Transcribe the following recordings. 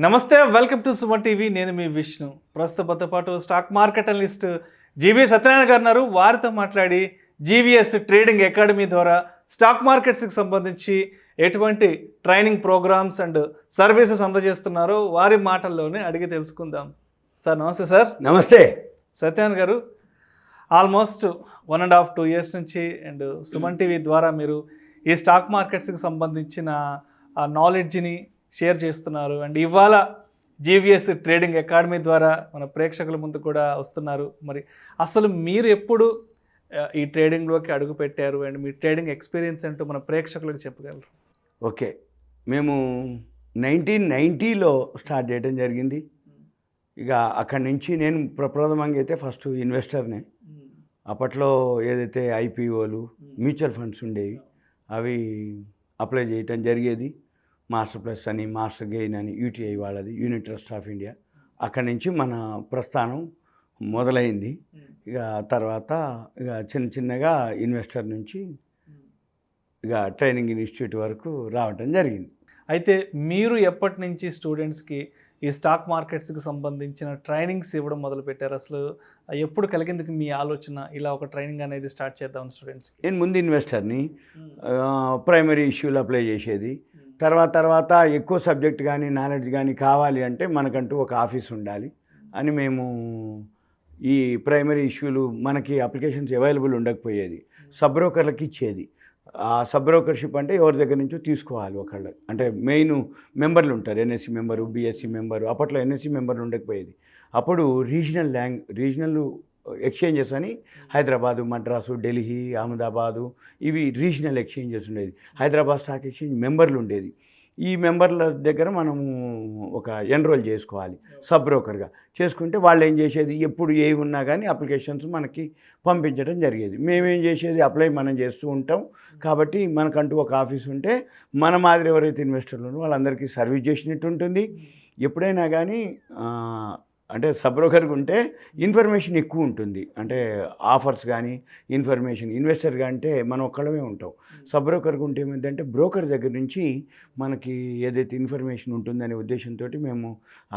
నమస్తే, welcome to Suman TV. నేను మీ విష్ణు. ప్రస్తుతంతో పాటు stock market analyst GV Satyanarayana గారు ఉన్నారు. వారితో మాట్లాడి జీవీఎస్ ట్రేడింగ్ అకాడమీ ద్వారా స్టాక్ మార్కెట్స్కి సంబంధించి ఎటువంటి ట్రైనింగ్ ప్రోగ్రామ్స్ అండ్ సర్వీసెస్ అందజేస్తున్నారో వారి మాటల్లోనే అడిగి తెలుసుకుందాం. సార్ నమస్తే. సార్ నమస్తే. సత్యనారాయణ గారు, ఆల్మోస్ట్ 1.5-2 years నుంచి అండ్ సుమన్ టీవీ ద్వారా మీరు ఈ స్టాక్ మార్కెట్స్కి సంబంధించిన ఆ నాలెడ్జ్ని షేర్ చేస్తున్నారు. అండ్ ఇవాళ జీవీఎస్ ట్రేడింగ్ అకాడమీ ద్వారా మన ప్రేక్షకుల ముందు కూడా వస్తున్నారు. మరి అసలు మీరు ఎప్పుడు ఈ ట్రేడింగ్లోకి అడుగు పెట్టారు అండ్ మీ ట్రేడింగ్ ఎక్స్పీరియన్స్ ఏంటో మన ప్రేక్షకులకు చెప్పగలరు? ఓకే, మేము 1990లో స్టార్ట్ చేయడం జరిగింది. ఇక అక్కడి నుంచి నేను ప్రప్రథమంగా అయితే ఫస్ట్ ఇన్వెస్టర్నే. అప్పట్లో ఏదైతే ఐపీఓలు మ్యూచువల్ ఫండ్స్ ఉండేవి అవి అప్లై చేయటం జరిగేది. మాస్టర్ ప్లస్ అని, మాస్టర్ గెయిన్ అని, యూటీఐ వాళ్ళది, యూనిట్ ట్రస్ట్ ఆఫ్ ఇండియా. అక్కడి నుంచి మన ప్రస్థానం మొదలైంది. ఇక తర్వాత ఇక చిన్న చిన్నగా ఇన్వెస్టర్ నుంచి ఇక ట్రైనింగ్ ఇన్స్టిట్యూట్ వరకు రావటం జరిగింది. అయితే మీరు ఎప్పటి నుంచి స్టూడెంట్స్కి ఈ స్టాక్ మార్కెట్స్కి సంబంధించిన ట్రైనింగ్స్ ఇవ్వడం మొదలుపెట్టారు? అసలు ఎప్పుడు కలిగింది మీ ఆలోచన ఇలా ఒక ట్రైనింగ్ అనేది స్టార్ట్ చేద్దాం స్టూడెంట్స్కి? నేను ముందు ఇన్వెస్టర్ని, ప్రైమరీ ఇష్యూలు అప్లై చేసేది. తర్వాత ఎక్కువ సబ్జెక్ట్ కానీ నాలెడ్జ్ కానీ కావాలి అంటే మనకంటూ ఒక ఆఫీస్ ఉండాలి అని మేము ఈ ప్రైమరీ ఇష్యూలు మనకి అప్లికేషన్స్ అవైలబుల్ ఉండకపోయేది, సబ్ బ్రోకర్లకి ఇచ్చేది. ఆ సబ్ బ్రోకర్షిప్ అంటే ఎవరి దగ్గర నుంచో తీసుకోవాలి ఒకళ్ళు, అంటే మెయిన్ మెంబర్లు ఉంటారు, ఎన్ఎస్సి మెంబరు, బిఎస్సి మెంబరు. అప్పట్లో ఎన్ఎస్సి మెంబర్లు ఉండకపోయేది. అప్పుడు రీజనల్ ఎక్స్చేంజెస్ అని హైదరాబాదు, మద్రాసు, ఢిల్లీ, అహ్మదాబాదు ఇవి రీజనల్ ఎక్స్చేంజెస్ ఉండేది. హైదరాబాద్ స్టాక్ ఎక్స్చేంజ్ మెంబర్లు ఉండేది. ఈ మెంబర్ల దగ్గర మనము ఒక ఎన్రోల్ చేసుకోవాలి సబ్ బ్రోకర్గా. చేసుకుంటే వాళ్ళు ఏం చేసేది, ఎప్పుడు ఏవి ఉన్నా కానీ అప్లికేషన్స్ మనకి పంపించడం జరిగేది. మేమేం చేసేది, అప్లై మనం చేస్తూ ఉంటాం. కాబట్టి మనకంటూ ఒక ఆఫీస్ ఉంటే మన మాదిరి ఎవరైతే ఇన్వెస్టర్లు ఉన్నారో వాళ్ళందరికీ సర్వీస్ చేసినట్టు ఉంటుంది. ఎప్పుడైనా కానీ అంటే సబ్ బ్రోకర్గా ఉంటే ఇన్ఫర్మేషన్ ఎక్కువ ఉంటుంది. అంటే ఆఫర్స్ కానీ ఇన్ఫర్మేషన్, ఇన్వెస్టర్గా అంటే మనం ఒక్కడమే ఉంటాం. సబ్ బ్రోకర్గా ఉంటే ఏమైందంటే బ్రోకర్ దగ్గర నుంచి మనకి ఏదైతే ఇన్ఫర్మేషన్ ఉంటుందనే ఉద్దేశంతో మేము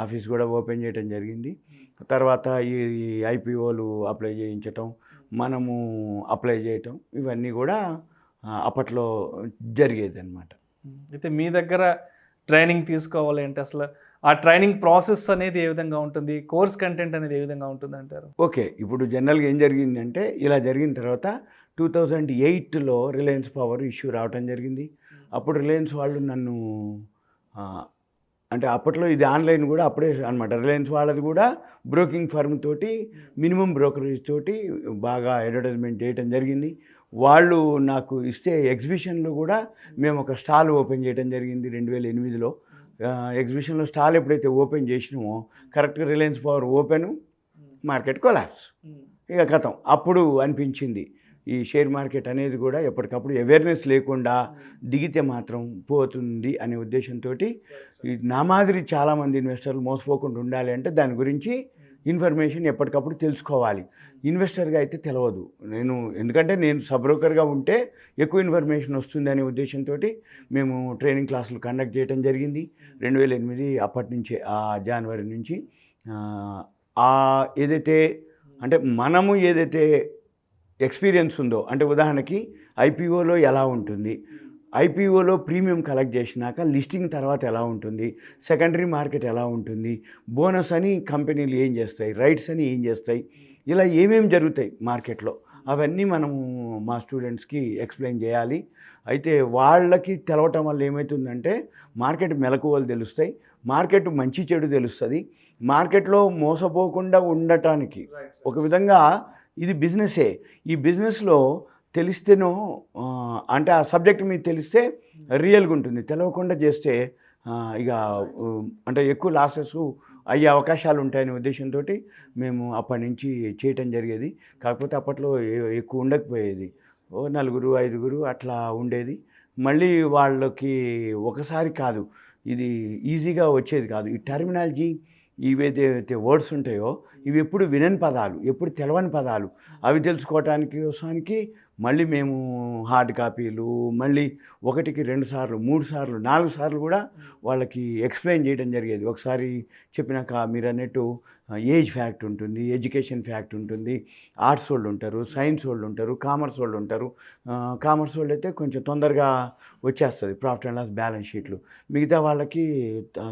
ఆఫీస్ కూడా ఓపెన్ చేయడం జరిగింది. తర్వాత ఈ ఐపీఓలు అప్లై చేయించటం, మనము అప్లై చేయటం, ఇవన్నీ కూడా అప్పట్లో జరిగేది అన్నమాట. అయితే మీ దగ్గర ట్రైనింగ్ తీసుకోవాలి అంటే అసలు ఆ ట్రైనింగ్ ప్రాసెస్ అనేది ఏ విధంగా ఉంటుంది, కోర్స్ కంటెంట్ అనేది ఏ విధంగా ఉంటుంది అంటారు? ఓకే, ఇప్పుడు జనరల్గా ఏం జరిగిందంటే ఇలా జరిగిన తర్వాత 2008లో రిలయన్స్ పవర్ ఇష్యూ రావటం జరిగింది. అప్పుడు రిలయన్స్ వాళ్ళు నన్ను అంటే అప్పట్లో ఇది ఆన్లైన్ కూడా అప్పుడే అనమాట. రిలయన్స్ వాళ్ళది కూడా బ్రోకింగ్ ఫర్మ్ తోటి, మినిమం బ్రోకరేజ్ తోటి బాగా అడ్వర్టైజ్మెంట్ చేయటం జరిగింది. వాళ్ళు నాకు ఇస్తే ఎగ్జిబిషన్లో కూడా మేము ఒక స్టాల్ ఓపెన్ చేయడం జరిగింది 2008లో. ఎగ్జిబిషన్లో స్టాల్ ఎప్పుడైతే ఓపెన్ చేసినామో కరెక్ట్గా Reliance power open, market collapse. ఇక కథం. అప్పుడు అనిపించింది ఈ షేర్ మార్కెట్ అనేది కూడా ఎప్పటికప్పుడు అవేర్నెస్ లేకుండా దిగితే మాత్రం పోతుంది అనే ఉద్దేశంతో నా మాదిరి చాలామంది ఇన్వెస్టర్లు మోసపోకుండా ఉండాలి అంటే దాని గురించి ఇన్ఫర్మేషన్ ఎప్పటికప్పుడు తెలుసుకోవాలి. ఇన్వెస్టర్గా అయితే తెలియదు. ఎందుకంటే నేను సబ్ బ్రోకర్గా ఉంటే ఎక్కువ ఇన్ఫర్మేషన్ వస్తుంది అనే ఉద్దేశంతో మేము ట్రైనింగ్ క్లాసులు కండక్ట్ చేయడం జరిగింది 2008. అప్పటి నుంచే జనవరి నుంచి ఏదైతే అంటే మనము ఏదైతే ఎక్స్పీరియన్స్ ఉందో, అంటే ఉదాహరణకి ఐపీఓలో ఎలా ఉంటుంది, ఐపీఓలో ప్రీమియం కలెక్ట్ చేసినాక లిస్టింగ్ తర్వాత ఎలా ఉంటుంది, సెకండరీ మార్కెట్ ఎలా ఉంటుంది, బోనస్ అని కంపెనీలు ఏం చేస్తాయి, రైట్స్ అని ఏం చేస్తాయి, ఇలా ఏమేమి జరుగుతాయి మార్కెట్లో అవన్నీ మనము మా స్టూడెంట్స్కి ఎక్స్ప్లెయిన్ చేయాలి. అయితే వాళ్ళకి తెలవటం వల్ల ఏమవుతుందంటే మార్కెట్ మెలకువలు తెలుస్తాయి, మార్కెట్ మంచి చెడు తెలుస్తుంది. మార్కెట్లో మోసపోకుండా ఉండటానికి ఒక విధంగా ఇది బిజినెసే. ఈ బిజినెస్లో తెలిస్తేనో అంటే ఆ సబ్జెక్ట్ మీకు తెలిస్తే రియల్గా ఉంటుంది, తెలవకుండా చేస్తే ఇక అంటే ఎక్కువ లాసెస్ అయ్యే అవకాశాలు ఉంటాయనే ఉద్దేశంతో మేము అప్పటి నుంచి చేయటం జరిగేది. కాకపోతే అప్పట్లో ఎక్కువ ఉండకపోయేది, 4-5 అట్లా ఉండేది. మళ్ళీ వాళ్ళకి ఒకసారి కాదు, ఇది ఈజీగా వచ్చేది కాదు. ఈ టర్మినాలజీ ఇవేదైతే వర్డ్స్ ఉంటాయో ఇవి ఎప్పుడు వినని పదాలు, ఎప్పుడు తెలవని పదాలు, అవి తెలుసుకోవటానికి మళ్ళీ మేము హార్డ్ కాపీలు మళ్ళీ 1కి 2 సార్లు 3 సార్లు 4 సార్లు కూడా వాళ్ళకి ఎక్స్ప్లెయిన్ చేయడం జరిగేది. ఒకసారి చెప్పినాక మీరు అన్నట్టు ఏజ్ ఫ్యాక్ట్ ఉంటుంది, ఎడ్యుకేషన్ ఫ్యాక్ట్ ఉంటుంది, ఆర్ట్స్ వాళ్ళు ఉంటారు, సైన్స్ వాళ్ళు ఉంటారు, కామర్స్ వాళ్ళు ఉంటారు. కామర్స్ వాళ్ళు అయితే కొంచెం తొందరగా వచ్చేస్తుంది ప్రాఫిట్ అండ్ లాస్ బ్యాలెన్స్ షీట్లు. మిగతా వాళ్ళకి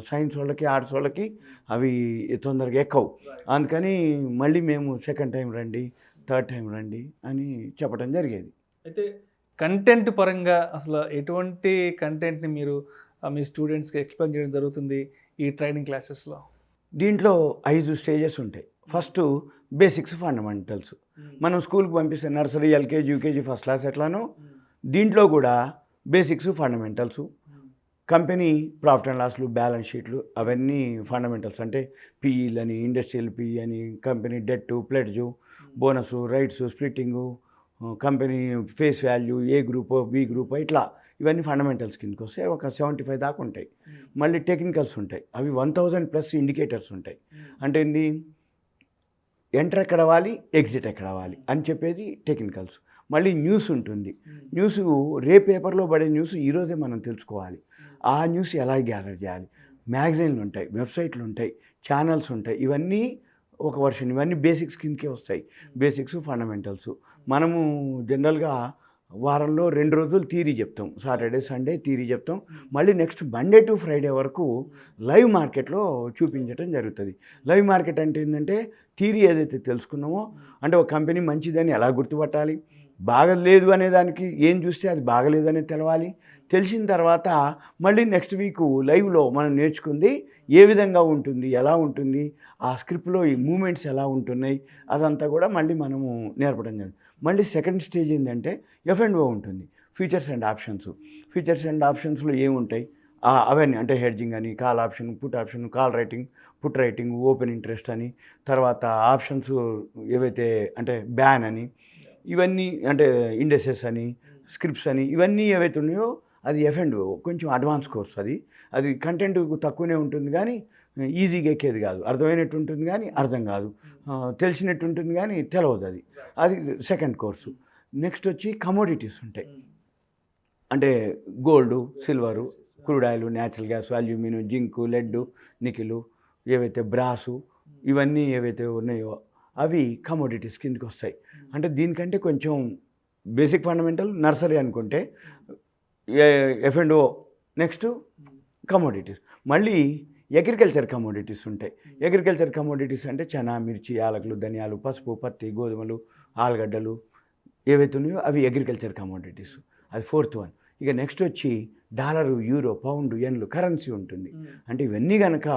సైన్స్ వాళ్ళకి ఆర్ట్స్ వాళ్ళకి అవి తొందరగా ఎక్కవు. అందుకని మళ్ళీ మేము సెకండ్ టైం రండి, థర్డ్ టైం రండి అని చెప్పడం జరిగేది. అయితే కంటెంట్ పరంగా అసలు ఎటువంటి కంటెంట్ని మీరు మీ స్టూడెంట్స్కి ఎక్స్ప్లెయిన్ చేయడం జరుగుతుంది ఈ ట్రైనింగ్ క్లాసెస్లో? దీంట్లో 5 స్టేజెస్ ఉంటాయి. First basics fundamentals. మనం స్కూల్కి పంపిస్తే nursery, LKG, UKG, first class ఎట్లానో దీంట్లో కూడా basics fundamentals, company profit and లాస్లు, బ్యాలెన్స్ షీట్లు అవన్నీ ఫండమెంటల్స్. అంటే పీఈలని, ఇండస్ట్రియల్ పీఈ అని, company debt, pledge, bonus, rights, splitting, company face value, A group, B group, ఇట్లా ఇవన్నీ ఫండమెంటల్స్ కిందకి వస్తాయి. ఒక 75 దాకా ఉంటాయి. మళ్ళీ టెక్నికల్స్ ఉంటాయి. అవి 1000+ ఇండికేటర్స్ ఉంటాయి. అంటే ఏంటి, ఎంటర్ ఎక్కడ అవ్వాలి, ఎగ్జిట్ ఎక్కడ అవ్వాలి అని చెప్పేది టెక్నికల్స్. మళ్ళీ న్యూస్ ఉంటుంది. న్యూస్ రేపు పేపర్లో పడే న్యూస్ ఈరోజే మనం తెలుసుకోవాలి. ఆ న్యూస్ ఎలా గ్యాదర్ చేయాలి. మ్యాగజైన్లు ఉంటాయి, వెబ్సైట్లు ఉంటాయి, ఛానల్స్ ఉంటాయి. ఇవన్నీ ఒక వర్షన్. ఇవన్నీ బేసిక్స్ కిందకే వస్తాయి. Basics, fundamentals. మనము జనరల్గా వారంలో 2 రోజులు థియరీ చెప్తాం. సాటర్డే, సండే థియరీ చెప్తాం. మళ్ళీ నెక్స్ట్ మండే టు ఫ్రైడే వరకు లైవ్ మార్కెట్లో చూపించడం జరుగుతుంది. లైవ్ మార్కెట్ అంటే ఏంటంటే థియరీ ఏదైతే తెలుసుకున్నామో, అంటే ఒక కంపెనీ మంచిదని ఎలా గుర్తుపట్టాలి, బాగలేదు అనే దానికి ఏం చూస్తే అది బాగలేదని తెలవాలి. తెలిసిన తర్వాత మళ్ళీ నెక్స్ట్ వీక్ లైవ్లో మనం నేర్చుకుంది ఏ విధంగా ఉంటుంది, ఎలా ఉంటుంది, ఆ స్క్రిప్ట్లో ఈ మూమెంట్స్ ఎలా ఉంటున్నాయి, అదంతా కూడా మళ్ళీ మనము నేర్పడం జరుగుతుంది. మళ్ళీ సెకండ్ స్టేజ్ ఏంటంటే F&O ఉంటుంది, features and options. Features and ఆప్షన్స్లో ఏముంటాయి అవన్నీ, అంటే హెడ్జింగ్ అని, call option, put option, call writing, put writing, open interest అని, తర్వాత ఆప్షన్స్ ఏవైతే అంటే బ్యాన్ అని, ఇవన్నీ అంటే ఇండెసెస్ అని, స్క్రిప్ట్స్ అని, ఇవన్నీ ఏవైతే ఉన్నాయో అది F&O కొంచెం అడ్వాన్స్ కోర్స్. అది కంటెంట్ తక్కువనే ఉంటుంది కానీ ఈజీగా ఎక్కేది కాదు. అర్థమైనట్టు ఉంటుంది కానీ అర్థం కాదు, తెలిసినట్టు ఉంటుంది కానీ తెలియదు. అది సెకండ్ కోర్సు. నెక్స్ట్ వచ్చి కమోడిటీస్ ఉంటాయి. అంటే gold, silver, crude oil, natural gas, aluminium, zinc, lead, nickel, ఏవైతే బ్రాసు, ఇవన్నీ ఏవైతే ఉన్నాయో అవి కమోడిటీస్ కిందకి వస్తాయి. అంటే దీనికంటే కొంచెం బేసిక్ ఫండమెంటల్ నర్సరీ అనుకుంటే F&O, నెక్స్ట్ కమోడిటీస్. మళ్ళీ అగ్రికల్చర్ కమోడిటీస్ ఉంటాయి. అగ్రికల్చర్ కమోడిటీస్ అంటే చనా, మిర్చి, యాలకులు, ధనియాలు, పసుపు, పత్తి, గోధుమలు, ఆలుగడ్డలు ఏవైతే ఉన్నాయో అవి అగ్రికల్చర్ కమోడిటీస్. అది ఫోర్త్ వన్. ఇక నెక్స్ట్ వచ్చి డాలరు, యూరో, పౌండ్, ఎన్లు, కరెన్సీ ఉంటుంది. అంటే ఇవన్నీ కనుక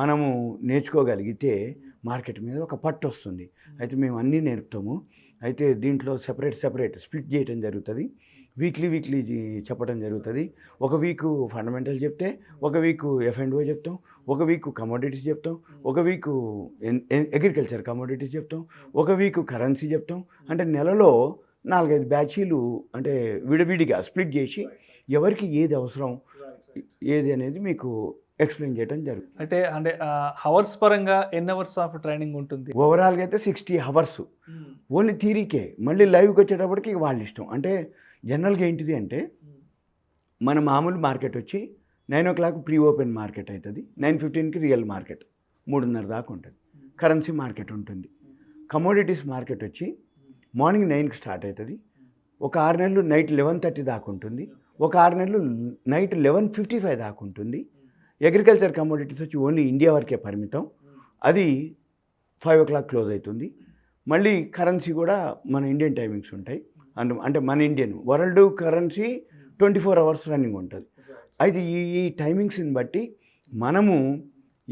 మనము నేర్చుకోగలిగితే మార్కెట్ మీద ఒక పట్టు వస్తుంది. అయితే మేము అన్నీ నేర్పుతాము. అయితే దీంట్లో సెపరేట్ స్ప్లిట్ చేయడం జరుగుతుంది. వీక్లీ చెప్పడం జరుగుతుంది. ఒక వీకు ఫండమెంటల్ చెప్తే, ఒక వీకు F&O చెప్తాం, ఒక వీకు కమోడిటీస్ చెప్తాం, ఒక వీకు అగ్రికల్చర్ కమోడిటీస్ చెప్తాం, ఒక వీకు కరెన్సీ చెప్తాం. అంటే నెలలో 4-5 బ్యాచీలు అంటే విడివిడిగా స్ప్లిట్ చేసి ఎవరికి ఏది అవసరం ఏది అనేది మీకు ఎక్స్ప్లెయిన్ చేయడం జరుగుతుంది. అంటే హవర్స్ పరంగా ఎన్ని అవర్స్ ఆఫ్ ట్రైనింగ్ ఉంటుంది? ఓవరాల్గా అయితే 60 అవర్స్ ఓన్లీ థియరీకే. మళ్ళీ లైవ్కి వచ్చేటప్పటికి వాళ్ళ ఇష్టం. అంటే జనరల్గా ఏంటిది అంటే మన మామూలు మార్కెట్ వచ్చి 9 o'clock ప్రీ ఓపెన్ మార్కెట్ అవుతుంది, 9:15కి రియల్ మార్కెట్ 3:30 దాకా ఉంటుంది. కరెన్సీ మార్కెట్ ఉంటుంది. కమోడిటీస్ మార్కెట్ వచ్చి మార్నింగ్ 9కి స్టార్ట్ అవుతుంది. ఒక 6 నెలలు నైట్ 11:30 దాకా ఉంటుంది. ఒక 6 నెలలు నైట్ 11:55 దాకా ఉంటుంది. అగ్రికల్చర్ కమోడిటీస్ వచ్చి ఓన్లీ ఇండియా వరకే పరిమితం. అది 5 o'clock క్లోజ్ అవుతుంది. మళ్ళీ కరెన్సీ కూడా మన ఇండియన్ టైమింగ్స్ ఉంటాయి. అంటే మన Indian world currency 24 hours running ఉంటుంది. అయితే ఈ టైమింగ్స్ని బట్టి మనము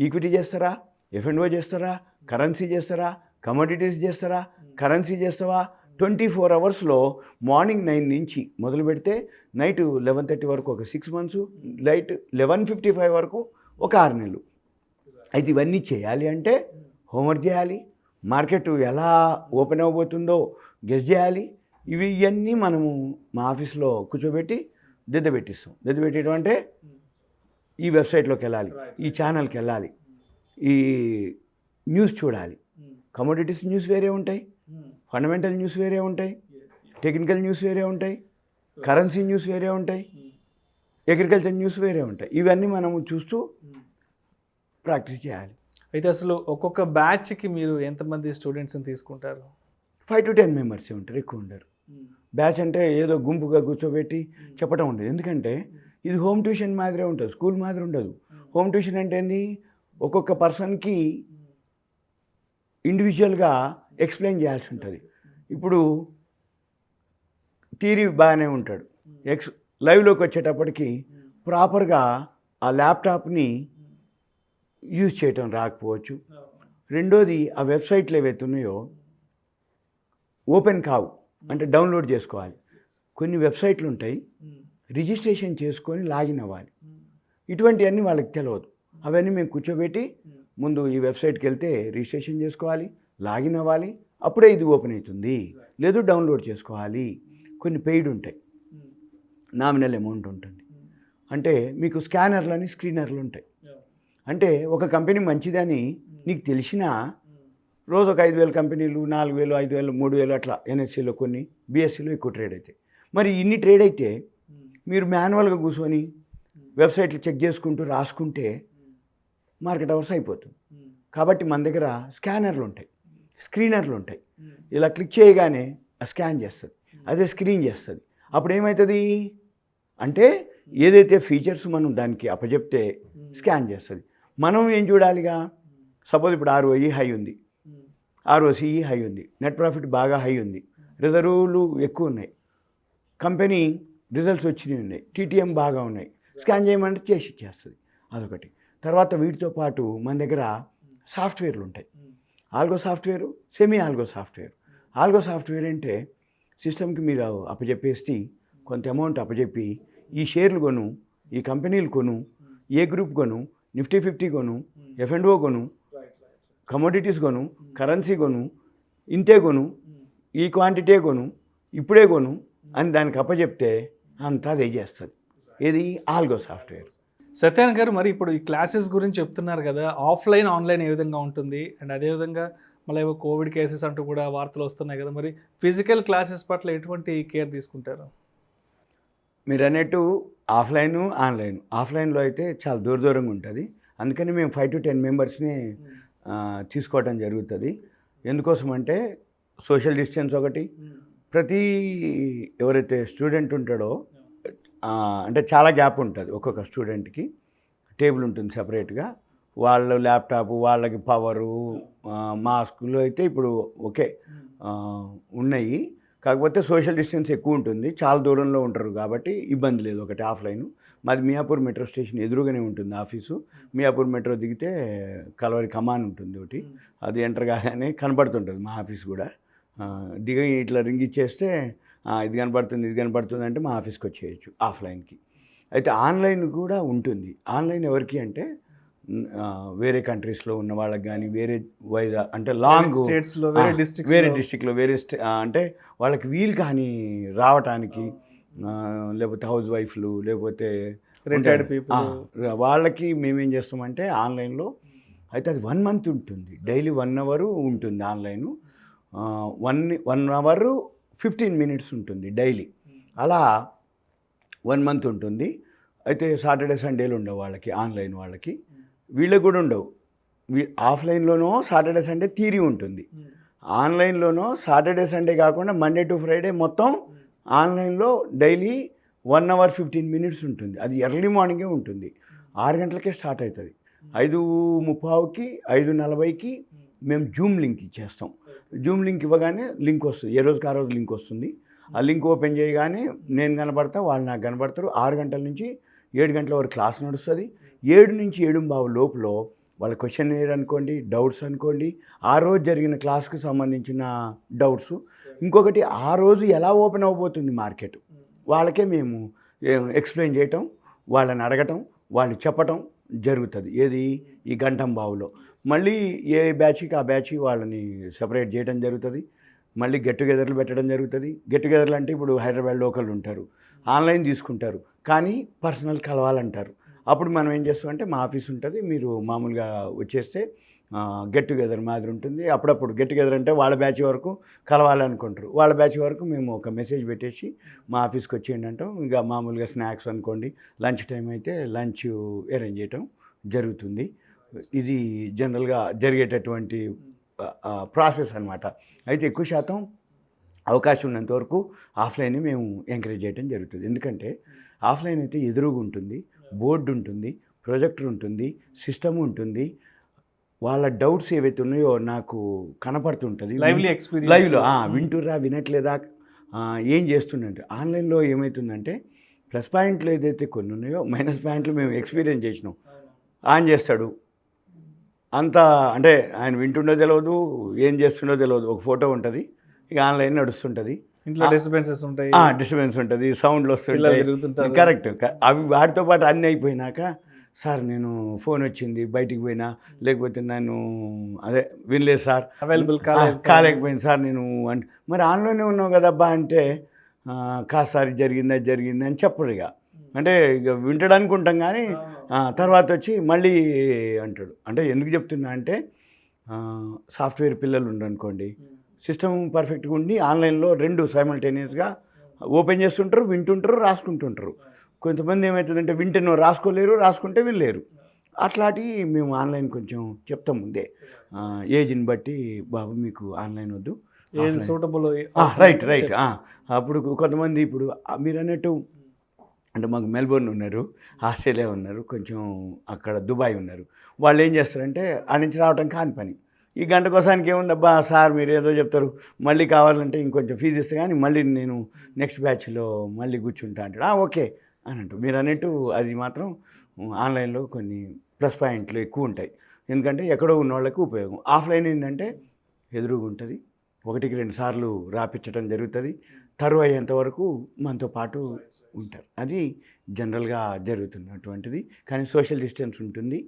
ఈక్విటీ చేస్తారా, F&O చేస్తారా, కరెన్సీ చేస్తారా, కమోడిటీస్ చేస్తారా, కరెన్సీ చేస్తావా, 24 hours మార్నింగ్ 9 నుంచి మొదలు పెడితే నైట్ 11:30 వరకు ఒక 6 months, నైట్ 11:55 వరకు ఒక 6 నెలలు. అయితే ఇవన్నీ చేయాలి అంటే హోంవర్క్ చేయాలి, మార్కెట్ ఎలా ఓపెన్ అవ్వబోతుందో గెస్ చేయాలి. ఇవన్నీ మనము మా ఆఫీస్లో కూర్చోబెట్టి దిద్ద పెట్టిస్తాం. దిద్ద పెట్టడం అంటే ఈ వెబ్సైట్లోకి వెళ్ళాలి, ఈ ఛానల్కి వెళ్ళాలి, ఈ న్యూస్ చూడాలి. కమోడిటీస్ న్యూస్ వేరే ఉంటాయి, ఫండమెంటల్ న్యూస్ వేరే ఉంటాయి, టెక్నికల్ న్యూస్ వేరే ఉంటాయి, కరెన్సీ న్యూస్ వేరే ఉంటాయి, అగ్రికల్చర్ న్యూస్ వేరే ఉంటాయి. ఇవన్నీ మనము చూస్తూ ప్రాక్టీస్ చేయాలి. అయితే అసలు ఒక్కొక్క బ్యాచ్కి మీరు ఎంతమంది స్టూడెంట్స్ని తీసుకుంటారు? 5 to 10 మెంబర్సే ఉంటారు, ఎక్కువ ఉండరు. బ్యాచ్ అంటే ఏదో గుంపుగా కూర్చోబెట్టి చెప్పడం ఉండదు. ఎందుకంటే ఇది హోమ్ ట్యూషన్ మాదిరే ఉంటుంది, స్కూల్ మాదిరి ఉండదు. హోమ్ ట్యూషన్ అంటే ఏంది, ఒక్కొక్క పర్సన్కి ఇండివిజువల్గా ఎక్స్ప్లెయిన్ చేయాల్సి ఉంటుంది. ఇప్పుడు థియరీ బాగానే ఉంటాడు, లైవ్లోకి వచ్చేటప్పటికి ప్రాపర్గా ఆ ల్యాప్టాప్ని యూజ్ చేయటం రాకపోవచ్చు. రెండోది, ఆ వెబ్సైట్లు ఏవైతే ఉన్నాయో ఓపెన్ కావు, అంటే డౌన్లోడ్ చేసుకోవాలి. కొన్ని వెబ్సైట్లు ఉంటాయి, రిజిస్ట్రేషన్ చేసుకొని లాగిన్ అవ్వాలి. ఇటువంటివన్నీ వాళ్ళకి తెలియదు. అవన్నీ మేము కూర్చోబెట్టి ముందు ఈ వెబ్సైట్కి వెళ్తే రిజిస్ట్రేషన్ చేసుకోవాలి, లాగిన్ అవ్వాలి, అప్పుడే ఇది ఓపెన్ అవుతుంది, లేదు డౌన్లోడ్ చేసుకోవాలి. కొన్ని పెయిడ్ ఉంటాయి, నామినల్ అమౌంట్ ఉంటుంది. అంటే మీకు స్కానర్లని స్క్రీనర్లు ఉంటాయి. అంటే ఒక కంపెనీ మంచిదని నీకు తెలిసినా రోజు ఒక 5,000 కంపెనీలు, 4,000, 5,000, 3,000 అట్లా ఎన్ఎస్సీలో కొన్ని, బీఎస్సీలో ఎక్కువ ట్రేడ్ అవుతాయి. మరి ఇన్ని ట్రేడ్ అయితే మీరు మాన్యువల్గా కూర్చొని వెబ్సైట్లు చెక్ చేసుకుంటూ రాసుకుంటే మార్కెట్ అవర్స్ అయిపోతుంది. కాబట్టి మన దగ్గర స్కానర్లు ఉంటాయి, స్క్రీనర్లు ఉంటాయి. ఇలా క్లిక్ చేయగానే స్కాన్ చేస్తుంది, అదే స్క్రీన్ చేస్తుంది. అప్పుడు ఏమవుతుంది అంటే ఏదైతే ఫీచర్స్ మనం దానికి అప్పచెప్తే స్కాన్ చేస్తుంది. మనం ఏం చూడాలిగా, సపోజ్ ఇప్పుడు ROE హై ఉంది, ROCE హై ఉంది, నెట్ ప్రాఫిట్ బాగా హై ఉంది, రిజర్వులు ఎక్కువ ఉన్నాయి, కంపెనీ రిజల్ట్స్ వచ్చినవి ఉన్నాయి, TTM బాగా ఉన్నాయి, స్కాన్ చేయమంటే చేసి ఇచ్చేస్తుంది. అదొకటి. తర్వాత వీటితో పాటు మన దగ్గర సాఫ్ట్వేర్లు ఉంటాయి. Algo software, semi algo software. Algo software అంటే సిస్టమ్కి మీరు అప్పచెప్పేసి కొంత అమౌంట్ అప్పచెప్పి ఈ షేర్లు కొను, ఈ కంపెనీలు కొను, ఏ గ్రూప్ కొను, నిఫ్టీ 50 కొను, F&O కొను, కమోడిటీస్ కొను, కరెన్సీ కొను, ఇంతే కొను, ఈ క్వాంటిటీ కొను, ఇప్పుడే కొను అని దానికి అప్పచెప్తే అంతా అదే చేస్తుంది. ఇది ఆల్గో సాఫ్ట్వేర్. సత్యాన్ గారు, మరి ఇప్పుడు ఈ క్లాసెస్ గురించి చెప్తున్నారు కదా, ఆఫ్లైన్ ఆన్లైన్ ఏ విధంగా ఉంటుంది, అండ్ అదేవిధంగా మళ్ళీ కోవిడ్ కేసెస్ అంటూ కూడా వార్తలు వస్తున్నాయి కదా, మరి ఫిజికల్ క్లాసెస్ పట్ల ఎటువంటి కేర్ తీసుకుంటారు? మీరు అన్నట్టు ఆఫ్లైను, ఆన్లైన్. ఆఫ్లైన్లో అయితే చాలా దూరంగా ఉంటుంది, అందుకని మేము 5 to 10 మెంబర్స్ని తీసుకోవడం జరుగుతుంది. ఎందుకోసం అంటే సోషల్ డిస్టెన్స్ ఒకటి, ప్రతి ఎవరైతే స్టూడెంట్ ఉంటాడో అంటే చాలా గ్యాప్ ఉంటుంది, ఒక్కొక్క స్టూడెంట్కి టేబుల్ ఉంటుంది సపరేట్గా, వాళ్ళ ల్యాప్టాప్, వాళ్ళకి పవరు, మాస్కులు అయితే ఇప్పుడు ఓకే ఉన్నాయి. కాకపోతే సోషల్ డిస్టెన్స్ ఎక్కువ ఉంటుంది, చాలా దూరంలో ఉంటారు కాబట్టి ఇబ్బంది లేదు. ఒకటి ఆఫ్లైన్. మాది మియాపూర్ మెట్రో స్టేషన్ ఎదురుగానే ఉంటుంది ఆఫీసు. మియాపూర్ మెట్రో దిగితే కలవరి కమాన్ ఉంటుంది ఒకటి, అది ఎంటర్ కాగానే కనపడుతుంటుంది మా ఆఫీస్ కూడా. దిగి ఇట్లా రింగ్ ఇచ్చేస్తే ఇది కనపడుతుంది అంటే మా ఆఫీస్కి వచ్చేయచ్చు ఆఫ్లైన్కి. అయితే ఆన్లైన్ కూడా ఉంటుంది. ఆన్లైన్ ఎవరికి అంటే వేరే కంట్రీస్లో ఉన్న వాళ్ళకి కానీ, వేరే వైజాగ్ అంటే లాంగ్ స్టేట్స్లో, వేరే డిస్ట్రిక్ట్లో, అంటే వాళ్ళకి వీలు కానీ రావటానికి, లేకపోతే హౌస్ వైఫ్లు, లేకపోతే రిటైర్డ్ పీపుల్, వాళ్ళకి మేమేం చేస్తామంటే ఆన్లైన్లో అయితే అది 1 month ఉంటుంది, డైలీ 1 hour ఉంటుంది ఆన్లైను. 1 hour 15 minutes ఉంటుంది డైలీ. అలా 1 month ఉంటుంది. అయితే సాటర్డే సండేలు ఉండవు వాళ్ళకి, ఆన్లైన్ వాళ్ళకి. వీళ్ళకి కూడా ఉండవు. ఆఫ్లైన్లోనో సాటర్డే సండే థియరీ ఉంటుంది, ఆన్లైన్లోనో సాటర్డే సండే కాకుండా మండే టు ఫ్రైడే మొత్తం ఆన్లైన్లో డైలీ 1 hour 15 minutes ఉంటుంది. అది ఎర్లీ మార్నింగే ఉంటుంది, 6 గంటలకే స్టార్ట్ అవుతుంది. 5:30కి 5:40కి మేము జూమ్ లింక్ ఇచ్చేస్తాం. జూమ్ లింక్ ఇవ్వగానే లింక్ వస్తుంది, ఏ రోజుకి ఆ రోజు లింక్ వస్తుంది. ఆ లింక్ ఓపెన్ చేయగానే నేను కనబడతా, వాళ్ళు నాకు కనబడతారు. 6 గంటల నుంచి 7 గంటల వరకు క్లాస్ నడుస్తుంది. 7 నుంచి 7:15 లోపల వాళ్ళ క్వశ్చన్ అనుకోండి, డౌట్స్ అనుకోండి, ఆ రోజు జరిగిన క్లాస్కి సంబంధించిన డౌట్స్, ఇంకొకటి ఆ రోజు ఎలా ఓపెన్ అవ్వబోతుంది మార్కెట్, వాళ్ళకే మేము ఎక్స్ప్లెయిన్ చేయటం, వాళ్ళని అడగటం, వాళ్ళు చెప్పటం జరుగుతుంది. ఏది ఈ గంటంబావులో. మళ్ళీ ఏ బ్యాచ్కి ఆ బ్యాచ్ వాళ్ళని సెపరేట్ చేయడం జరుగుతుంది. మళ్ళీ గెట్ టుగెదర్లు పెట్టడం జరుగుతుంది. గెట్ టుగెదర్లు అంటే ఇప్పుడు హైదరాబాద్ లోకల్ ఉంటారు, ఆన్లైన్ తీసుకుంటారు, కానీ పర్సనల్ కలవాలంటారు. అప్పుడు మనం ఏం చేస్తామంటే మా ఆఫీస్ ఉంటుంది, మీరు మామూలుగా వచ్చేస్తే గెట్ టుగెదర్ మాదిరి ఉంటుంది. అప్పుడప్పుడు గెట్ టుగెదర్ అంటే వాళ్ళ బ్యాచ్ వరకు కలవాలనుకుంటారు. వాళ్ళ బ్యాచ్ వరకు మేము ఒక మెసేజ్ పెట్టేసి మా ఆఫీస్కి వచ్చేయండి అంటాం. ఇంకా మామూలుగా స్నాక్స్ అనుకోండి, లంచ్ టైం అయితే లంచ్ అరేంజ్ చేయటం జరుగుతుంది. ఇది జనరల్గా జరిగేటటువంటి ప్రాసెస్ అనమాట. అయితే ఎక్కువ శాతం అవకాశం ఉన్నంత వరకు ఆఫ్లైన్ మేము ఎంకరేజ్ చేయడం జరుగుతుంది. ఎందుకంటే ఆఫ్లైన్ అయితే ఎదురుగా ఉంటుంది, బోర్డు ఉంటుంది, ప్రొజెక్టర్ ఉంటుంది, సిస్టమ్ ఉంటుంది. వాళ్ళ డౌట్స్ ఏవైతే ఉన్నాయో నాకు కనపడుతుంటుంది. లైవ్లో వింటుర్రా వినట్లేదా ఏం చేస్తుందంటే. ఆన్లైన్లో ఏమవుతుందంటే ప్లస్ పాయింట్లు ఏదైతే కొన్ని ఉన్నాయో మైనస్ పాయింట్లు మేము ఎక్స్పీరియన్స్ చేసినాం. ఆన్ చేస్తాడు అంతా, అంటే ఆయన వింటుండో తెలియదు, ఏం చేస్తుండో తెలియదు. ఒక ఫోటో ఉంటుంది, ఇక ఆన్లైన్ నడుస్తుంటుంది. ఇంట్లో డిస్టర్బెన్సెస్ ఉంటాయి, డిస్టర్బెన్స్ ఉంటుంది, సౌండ్లు వస్తుంటాయి. కరెక్ట్. అవి వాటితో పాటు అన్నీ అయిపోయినాక, సార్ నేను ఫోన్ వచ్చింది బయటికి పోయినా, లేకపోతే నేను అదే వినలేదు సార్, అవైలబుల్ కాలేకపోయింది సార్ నేను అంటే, మరి ఆన్లైన్లో ఉన్నావు కదబ్బా అంటే, కాదు సార్ జరిగింది అని చెప్పడు. ఇక అంటే ఇక వింటడానికి ఉంటాం కానీ తర్వాత వచ్చి మళ్ళీ అంటాడు. అంటే ఎందుకు చెప్తున్నా అంటే సాఫ్ట్వేర్ పిల్లలు ఉండనుకోండి, సిస్టమ్ పర్ఫెక్ట్గా ఉండి ఆన్లైన్లో రెండు సైమల్టేనియస్గా ఓపెన్ చేస్తుంటారు, వింటుంటారు, రాసుకుంటుంటారు. కొంతమంది ఏమవుతుందంటే వింటేనో రాసుకోలేరు, రాసుకుంటే వినలేరు. అట్లాంటివి మేము ఆన్లైన్ కొంచెం చెప్తాం ముందే, ఏజ్ని బట్టి బాబు మీకు ఆన్లైన్ వద్దు, సూటబుల్ రైట్. అప్పుడు కొంతమంది ఇప్పుడు మీరు అన్నట్టు అంటే మాకు మెల్బోర్న్ ఉన్నారు, ఆస్ట్రేలియా ఉన్నారు, కొంచెం అక్కడ దుబాయ్ ఉన్నారు. వాళ్ళు ఏం చేస్తారంటే ఆ నుంచి రావడం కాని పని. ఈ గంట కోసానికి ఏముందబ్బా సార్ మీరు ఏదో చెప్తారు, మళ్ళీ కావాలంటే ఇంకొంచెం ఫీజు ఇస్తే కానీ మళ్ళీ నేను నెక్స్ట్ బ్యాచ్లో మళ్ళీ కూర్చుంటా అంటాడు. ఓకే అని అంటూ మీరు అన్నట్టు అది మాత్రం ఆన్లైన్లో కొన్ని ప్లస్ పాయింట్లు ఎక్కువ ఉంటాయి. ఎందుకంటే ఎక్కడో ఉన్న వాళ్ళకి ఉపయోగం. ఆఫ్లైన్ ఏంటంటే ఎదురుగా ఉంటుంది, 1-2 సార్లు రాపించడం జరుగుతుంది, తరువు అయ్యేంతవరకు మనతో పాటు ఉంటారు. అది జనరల్గా జరుగుతున్నటువంటిది. కానీ సోషల్ డిస్టెన్స్ ఉంటుంది.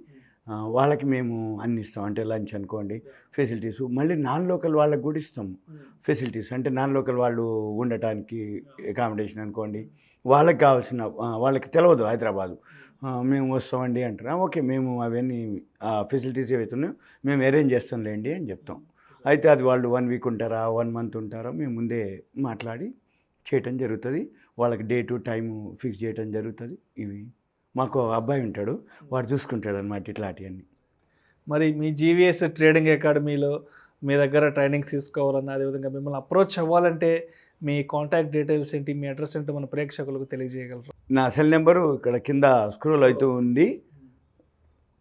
వాళ్ళకి మేము అన్ని ఇస్తాం. అంటే లంచ్ అనుకోండి, ఫెసిలిటీసు, మళ్ళీ నాన్ లోకల్ వాళ్ళకి కూడా ఇస్తాము ఫెసిలిటీస్. అంటే నాన్ లోకల్ వాళ్ళు ఉండటానికి అకామిడేషన్ అనుకోండి, వాళ్ళకి కావాల్సిన, వాళ్ళకి తెలియదు హైదరాబాదు, మేము వస్తామండి అంటారా, ఓకే మేము అవన్నీ ఫెసిలిటీస్ ఏవైతే ఉన్నాయో మేము అరేంజ్ చేస్తాంలేండి అని చెప్తాం. అయితే అది వాళ్ళు 1 వీక్ ఉంటారా, 1 మంత్ ఉంటారా, మేము ముందే మాట్లాడి చేయటం జరుగుతుంది. వాళ్ళకి డేటు టైము ఫిక్స్ చేయటం జరుగుతుంది. ఇవి మాకు అబ్బాయి ఉంటాడు, వాడు చూసుకుంటాడు అన్నమాట ఇట్లాంటివన్నీ. మరి మీ జీవీఎస్ ట్రేడింగ్ అకాడమీలో మీ దగ్గర ట్రైనింగ్స్ తీసుకోవాలన్నా, అదేవిధంగా మిమ్మల్ని అప్రోచ్ అవ్వాలంటే మీ కాంటాక్ట్ డీటెయిల్స్ ఏంటి, మీ అడ్రస్ ఏంటో మన ప్రేక్షకులకు తెలియజేయగలరు? నా సెల్ నెంబరు ఇక్కడ కింద స్క్రోల్ అవుతూ ఉంది,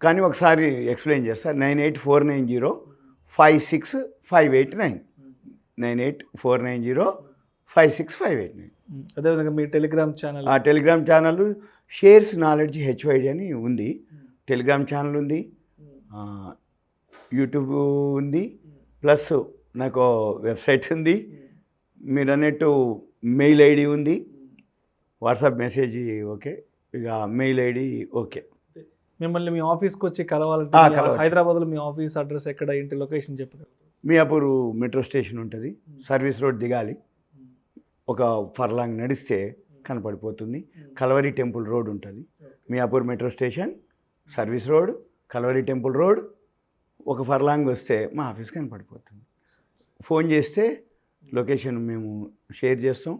కానీ ఒకసారి ఎక్స్ప్లెయిన్ చేస్తా. 9849056589 9849056589. అదేవిధంగా మీ టెలిగ్రామ్ ఛానల్? ఆ Telegram channel shares knowledge HYD అని ఉంది. టెలిగ్రామ్ ఛానల్ ఉంది, యూట్యూబ్ ఉంది, ప్లస్ నాకు వెబ్సైట్ ఉంది, మీరు అన్నట్టు మెయిల్ ఐడి ఉంది, వాట్సాప్ మెసేజ్ ఓకే, ఇక మెయిల్ ఐడి ఓకే. మిమ్మల్ని మీ ఆఫీస్కి వచ్చి కలవాలంటే హైదరాబాద్లో మీ ఆఫీస్ అడ్రస్ ఎక్కడ, ఇంటి లొకేషన్ చెప్పగలరు? మియాపూర్ మెట్రో స్టేషన్ ఉంటుంది, సర్వీస్ రోడ్ దిగాలి, ఒక ఫర్లాంగ్ నడిస్తే కనపడిపోతుంది. కల్వరి టెంపుల్ రోడ్ ఉంటుంది, Miyapur metro station, service road, Calvary temple road, ఒక ఫర్లాంగ్ వస్తే మా ఆఫీస్ కనపడిపోతుంది. ఫోన్ చేస్తే లొకేషన్ మేము షేర్ చేస్తాం,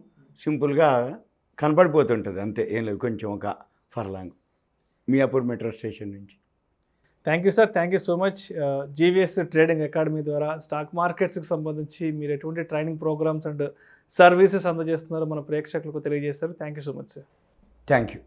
సింపుల్గా కనపడిపోతుంటుంది అంతే, ఏం లేదు, కొంచెం ఒక ఫర్లాంగ్ మియాపూర్ మెట్రో స్టేషన్ నుంచి. Thank you sir, thank you so much. GVS trading academy ద్వారా స్టాక్ మార్కెట్స్కి సంబంధించి మీరు ఎటువంటి ట్రైనింగ్ ప్రోగ్రామ్స్ అండ్ సర్వీసెస్ అందజేస్తున్నారో మన ప్రేక్షకులకు తెలియజేస్తారు. Thank you so much sir. Thank you.